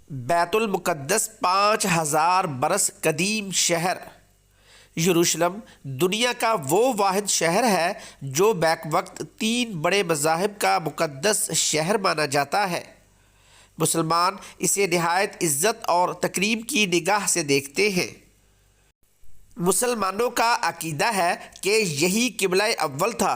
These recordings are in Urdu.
بیت المقدس 5000 برس قدیم شہر یروشلم دنیا کا وہ واحد شہر ہے جو بیک وقت 3 بڑے مذاہب کا مقدس شہر مانا جاتا ہے۔ مسلمان اسے نہایت عزت اور تکریم کی نگاہ سے دیکھتے ہیں۔ مسلمانوں کا عقیدہ ہے کہ یہی قبلہ اول تھا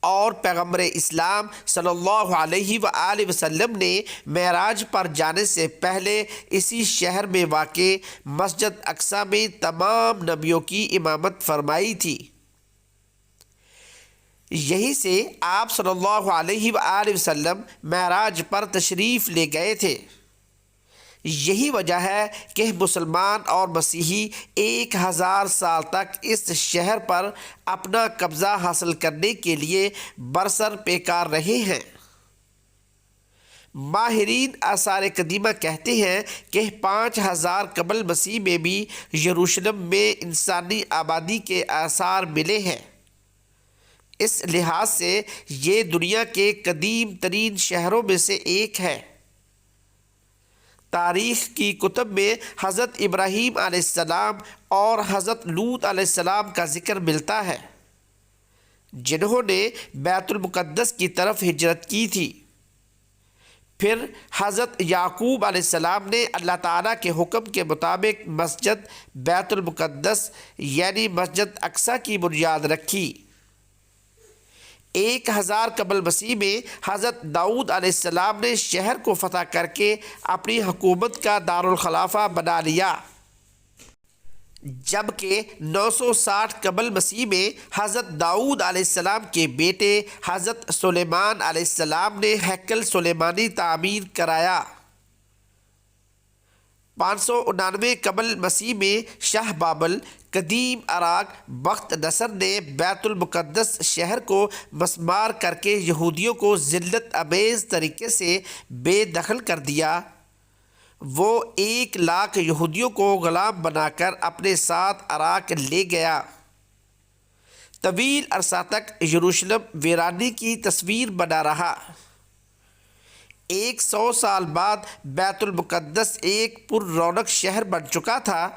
اور پیغمبر اسلام صلی اللہ علیہ وآلہ وسلم نے معراج پر جانے سے پہلے اسی شہر میں واقع مسجد اقصی میں تمام نبیوں کی امامت فرمائی تھی۔ یہی سے آپ صلی اللہ علیہ وآلہ وسلم معراج پر تشریف لے گئے تھے۔ یہی وجہ ہے کہ مسلمان اور مسیحی 1000 سال تک اس شہر پر اپنا قبضہ حاصل کرنے کے لیے برسر پیکار رہے ہیں۔ ماہرین آثار قدیمہ کہتے ہیں کہ 5000 قبل مسیح میں بھی یروشلم میں انسانی آبادی کے آثار ملے ہیں۔ اس لحاظ سے یہ دنیا کے قدیم ترین شہروں میں سے ایک ہے۔ تاریخ کی کتب میں حضرت ابراہیم علیہ السلام اور حضرت لوط علیہ السلام کا ذکر ملتا ہے، جنہوں نے بیت المقدس کی طرف ہجرت کی تھی۔ پھر حضرت یعقوب علیہ السلام نے اللہ تعالیٰ کے حکم کے مطابق مسجد بیت المقدس یعنی مسجد اقصی کی بنیاد رکھی۔ 1000 قبل مسیح میں حضرت داؤد علیہ السلام نے شہر کو فتح کر کے اپنی حکومت کا دارالخلافہ بنا لیا، جبکہ 960 قبل مسیح میں حضرت داؤد علیہ السلام کے بیٹے حضرت سلیمان علیہ السلام نے ہیکل سلیمانی تعمیر کرایا۔ 599 قبل مسیح میں شاہ بابل قدیم عراق بخت نصر نے بیت المقدس شہر کو مسمار کر کے یہودیوں کو ذلت آمیز طریقے سے بے دخل کر دیا۔ وہ 1 لاکھ یہودیوں کو غلام بنا کر اپنے ساتھ عراق لے گیا۔ طویل عرصہ تک یروشلم ویرانی کی تصویر بنا رہا۔ 100 سال بعد بیت المقدس ایک پر رونق شہر بن چکا تھا۔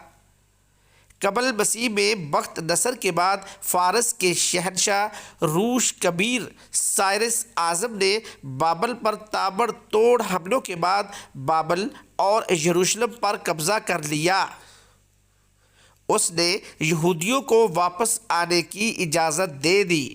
قبل مسیح میں بخت نصر کے بعد فارس کے شہنشاہ روش کبیر سائرس اعظم نے بابل پر تابڑ توڑ حملوں کے بعد بابل اور یروشلم پر قبضہ کر لیا۔ اس نے یہودیوں کو واپس آنے کی اجازت دے دی۔